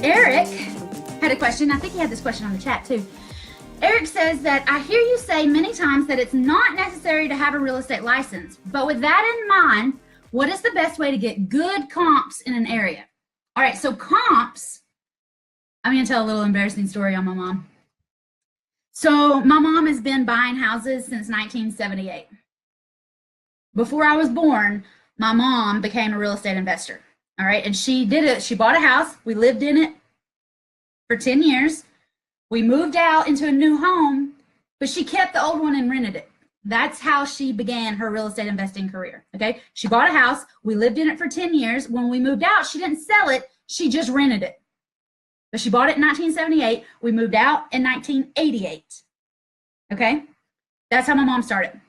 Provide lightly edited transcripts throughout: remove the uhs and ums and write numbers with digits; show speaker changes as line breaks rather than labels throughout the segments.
Eric had a question. I think he had this question on the chat too. Eric says that I hear you say many times that it's not necessary to have a real estate license, but with that in mind, what is the best way to get good comps in an area? All right, so comps, I'm going to tell a little embarrassing story on my mom. So my mom has been buying houses since 1978. Before I was born, my mom became a real estate investor. All right, and she did it. She bought a house. We lived in it for 10 years. We moved out into a new home, but she kept the old one and rented it. That's how she began her real estate investing career. Okay, she bought a house. We lived in it for 10 years. When we moved out, she didn't sell it. She just rented it. But she bought it in 1978. We moved out in 1988. Okay, that's how my mom started.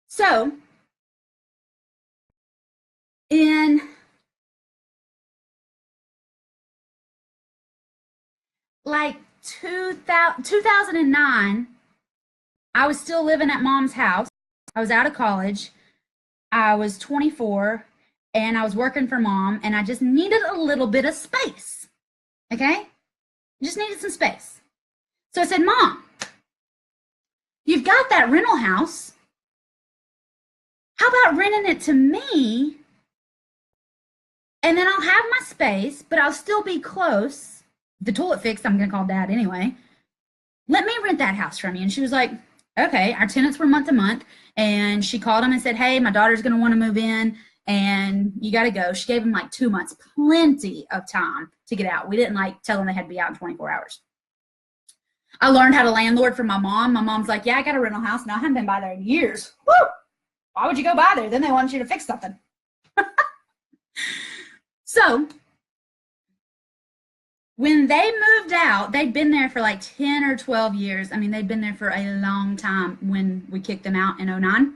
So in like 2009, I was still living at mom's house. I was out of college. I was 24 and I was working for mom, and I just needed a little bit of space. Okay? I just needed some space. So I said, Mom, you've got that rental house. How about renting it to me? And then I'll have my space, but I'll still be close. The toilet fixed, I'm going to call Dad anyway. Let me rent that house from you. And she was like, okay. Our tenants were month to month. And she called him and said, hey, my daughter's going to want to move in and you got to go. She gave him like 2 months, plenty of time to get out. We didn't like tell them they had to be out in 24 hours. I learned how to landlord from my mom. My mom's like, yeah, I got a rental house. Now I haven't been by there in years. Woo! Why would you go by there? Then they want you to fix something. So when they moved out, they'd been there for like 10 or 12 years. I mean, they'd been there for a long time when we kicked them out in 2009.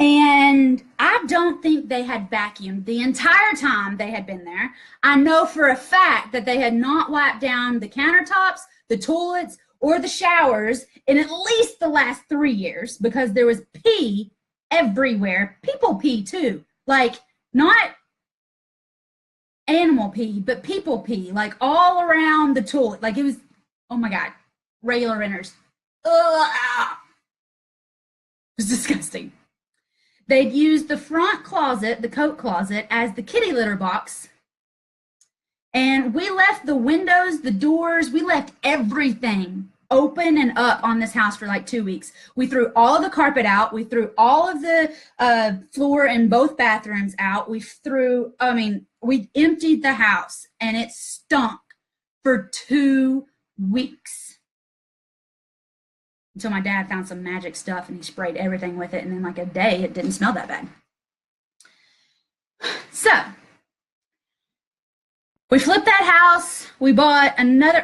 And I don't think they had vacuumed the entire time they had been there. I know for a fact that they had not wiped down the countertops, the toilets, or the showers in at least the last 3 years, because there was pee everywhere. People pee too. Like, not animal pee, but people pee, like all around the toilet. Like, it was, oh my God, regular renters. Ugh. It was disgusting. They'd used the front closet, the coat closet, as the kitty litter box. And we left the windows, the doors, we left everything open and up on this house for like 2 weeks. We threw all of the carpet out. We threw all of the floor in both bathrooms out. We emptied the house and it stunk for 2 weeks. Until my dad found some magic stuff and he sprayed everything with it. And then like a day, it didn't smell that bad. So we flipped that house. We bought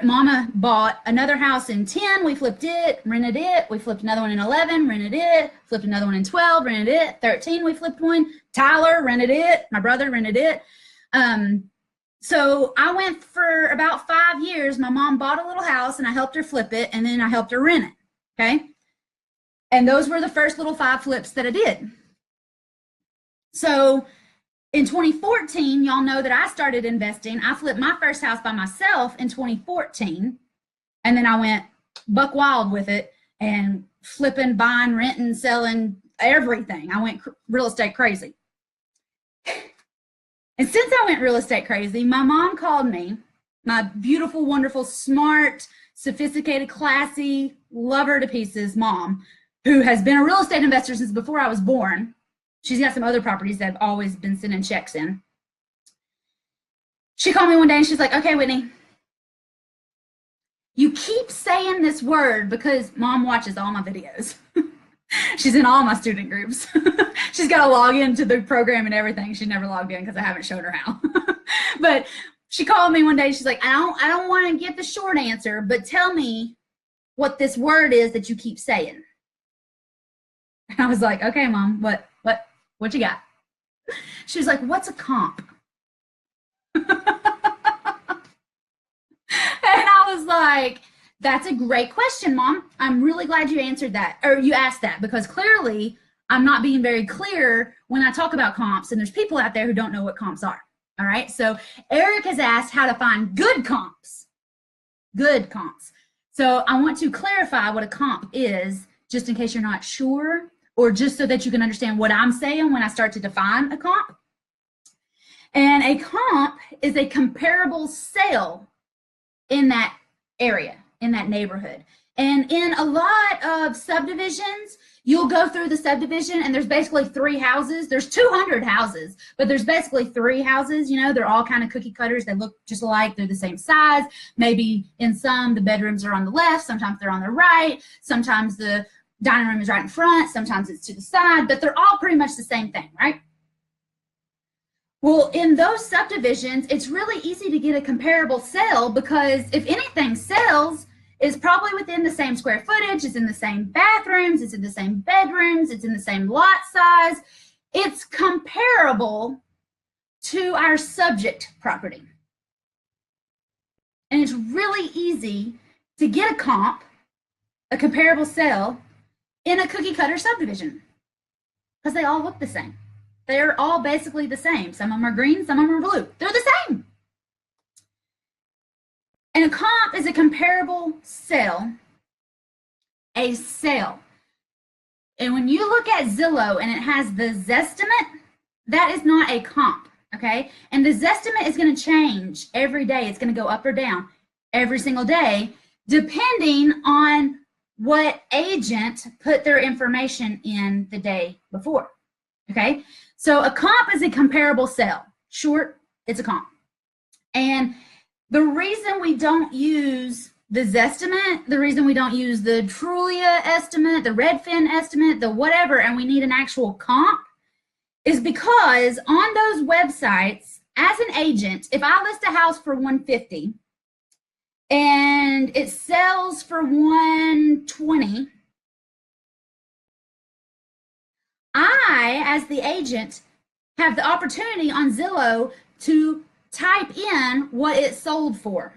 Mama bought another house in 10. We flipped it, rented it. We flipped another one in 11, rented it. Flipped another one in 12, rented it. 13, we flipped one. Tyler rented it. My brother rented it. So I went for about 5 years. My mom bought a little house and I helped her flip it, and then I helped her rent it. Okay. And those were the first little 5 flips that I did. So in 2014, y'all know that I started investing. I flipped my first house by myself in 2014. And then I went buck wild with it and flipping, buying, renting, selling, everything. I went real estate crazy. And since I went real estate crazy, my mom called me, my beautiful, wonderful, smart, sophisticated, classy, love her to pieces mom, who has been a real estate investor since before I was born. She's got some other properties that have always been sending checks in. She called me one day and she's like, okay, Whitney, you keep saying this word, because mom watches all my videos. She's in all my student groups. She's got to log into the program and everything. She never logged in because I haven't shown her how. But she called me one day. She's like, I don't want to get the short answer, but tell me what this word is that you keep saying. And I was like, okay, Mom, what you got? She was like, what's a comp? And I was like, that's a great question, Mom. I'm really glad you answered that, or you asked that, because clearly I'm not being very clear when I talk about comps, and there's people out there who don't know what comps are. All right, so Eric has asked how to find good comps. Good comps. So I want to clarify what a comp is, just in case you're not sure, or just so that you can understand what I'm saying when I start to define a comp. And a comp is a comparable sale in that area, in that neighborhood. And in a lot of subdivisions, you'll go through the subdivision and there's basically 3 houses. There's 200 houses, but there's basically 3 houses. You know, they're all kind of cookie cutters. They look just alike. They're the same size. Maybe in some, the bedrooms are on the left. Sometimes they're on the right. Sometimes the dining room is right in front. Sometimes it's to the side, but they're all pretty much the same thing, right? Well, in those subdivisions, it's really easy to get a comparable sale because if anything sells, it's probably within the same square footage, it's in the same bathrooms, it's in the same bedrooms, it's in the same lot size. It's comparable to our subject property. And it's really easy to get a comp, a comparable sale, in a cookie cutter subdivision because they all look the same. They're all basically the same. Some of them are green, some of them are blue. They're the same. And a comp is a comparable sale, a sale. And when you look at Zillow and it has the Zestimate, that is not a comp, okay? And the Zestimate is going to change every day. It's going to go up or down every single day, depending on what agent put their information in the day before, okay? So a comp is a comparable sale. Short, it's a comp. And the reason we don't use the Zestimate, the reason we don't use the Trulia estimate, the Redfin estimate, the whatever, and we need an actual comp is because on those websites, as an agent, if I list a house for $150 and it sells for $120, I, as the agent, have the opportunity on Zillow to type in what it sold for.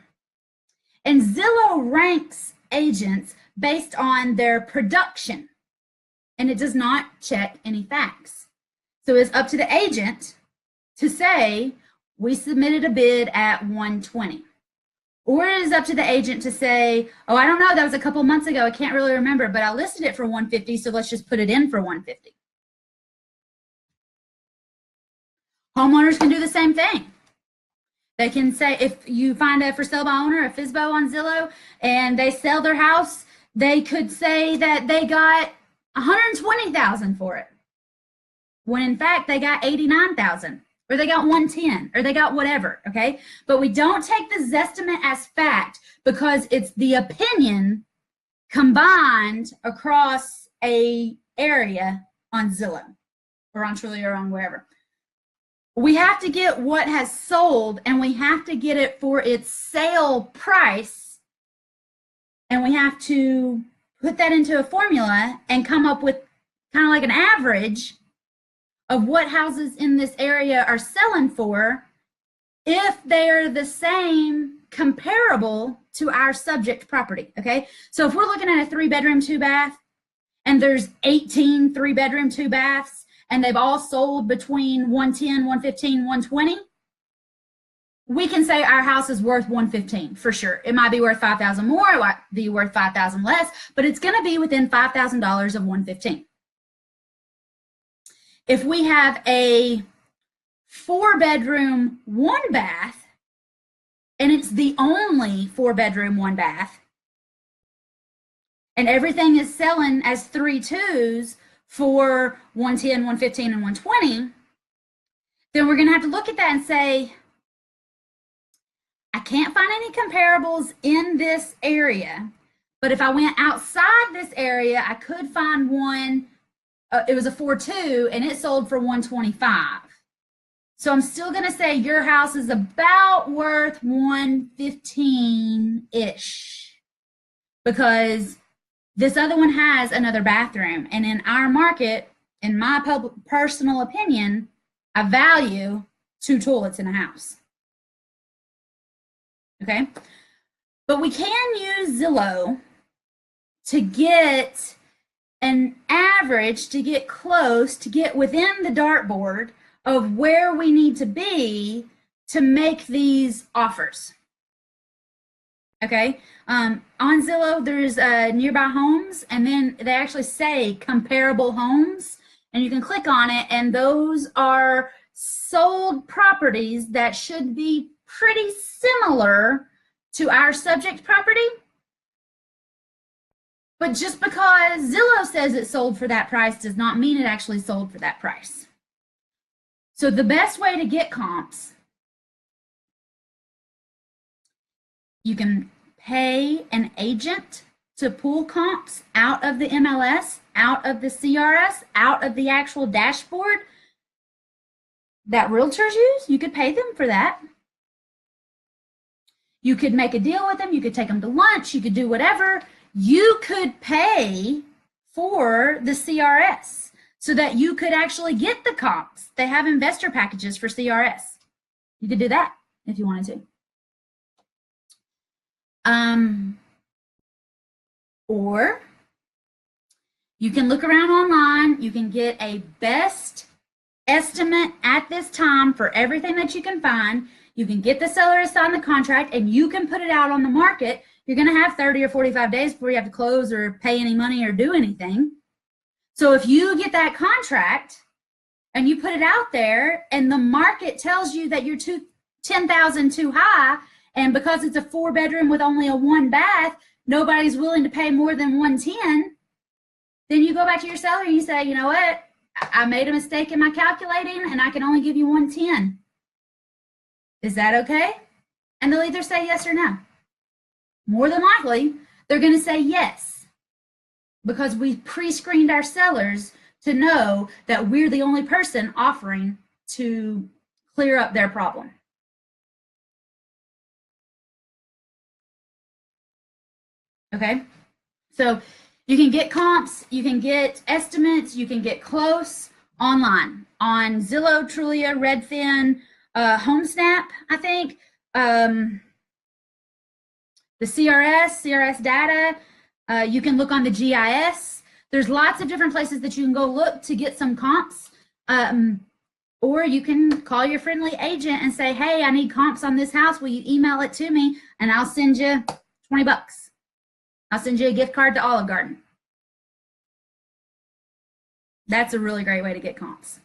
And Zillow ranks agents based on their production, and it does not check any facts. So it's up to the agent to say, we submitted a bid at $120. Or it is up to the agent to say, oh, I don't know, that was a couple months ago, I can't really remember, but I listed it for $150, so let's just put it in for $150. Homeowners can do the same thing. They can say, if you find a for sale by owner, a FSBO on Zillow, and they sell their house, they could say that they got $120,000 for it, when in fact they got $89,000, or they got $110,000, or they got whatever, okay? But we don't take the Zestimate as fact because it's the opinion combined across a area on Zillow, or on Trulia, or on wherever. We have to get what has sold, and we have to get it for its sale price, and we have to put that into a formula and come up with kind of like an average of what houses in this area are selling for if they're the same, comparable to our subject property, okay? So if we're looking at a 3-bedroom, 2-bath, and there's 18 3-bedroom, 2-baths, and they've all sold between $110,000, $115,000, $120,000, we can say our house is worth $115,000 for sure. It might be worth $5,000 more, it might be worth $5,000 less, but it's going to be within $5,000 of $115,000. If we have a 4-bedroom, 1-bath, and it's the only 4-bedroom, 1-bath, and everything is selling as 3-2s for $110,000, $115,000, and $120,000, then we're going to have to look at that and say, I can't find any comparables in this area, but if I went outside this area, I could find one. It was a 4-2, and it sold for $125,000. So I'm still going to say your house is about worth $115,000-ish because this other one has another bathroom. And in our market, in my personal opinion, I value 2 toilets in a house. Okay? But we can use Zillow to get an average, to get close, to get within the dartboard of where we need to be to make these offers. Okay, on Zillow, there's nearby homes, and then they actually say comparable homes, and you can click on it, and those are sold properties that should be pretty similar to our subject property. But just because Zillow says it sold for that price does not mean it actually sold for that price. So the best way to get comps, you can pay an agent to pull comps out of the MLS, out of the CRS, out of the actual dashboard that realtors use. You could pay them for that. You could make a deal with them. You could take them to lunch. You could do whatever. You could pay for the CRS so that you could actually get the comps. They have investor packages for CRS. You could do that if you wanted to. Or you can look around online. You can get a best estimate at this time for everything that you can find. You can get the seller to sign the contract, and you can put it out on the market. You're going to have 30 or 45 days before you have to close or pay any money or do anything. So if you get that contract and you put it out there and the market tells you that you're $10,000 too high, and because it's a 4-bedroom with only a 1 bath, nobody's willing to pay more than $110, then you go back to your seller and you say, you know what, I made a mistake in my calculating and I can only give you $110. Is that okay? And they'll either say yes or no. More than likely, they're going to say yes, because we pre-screened our sellers to know that we're the only person offering to clear up their problem. Okay, so you can get comps, you can get estimates, you can get close online on Zillow, Trulia, Redfin, HomeSnap, I think, the CRS data. You can look on the GIS. There's lots of different places that you can go look to get some comps. Or you can call your friendly agent and say, hey, I need comps on this house. Will you email it to me? And I'll send you $20. I'll send you a gift card to Olive Garden. That's a really great way to get comps.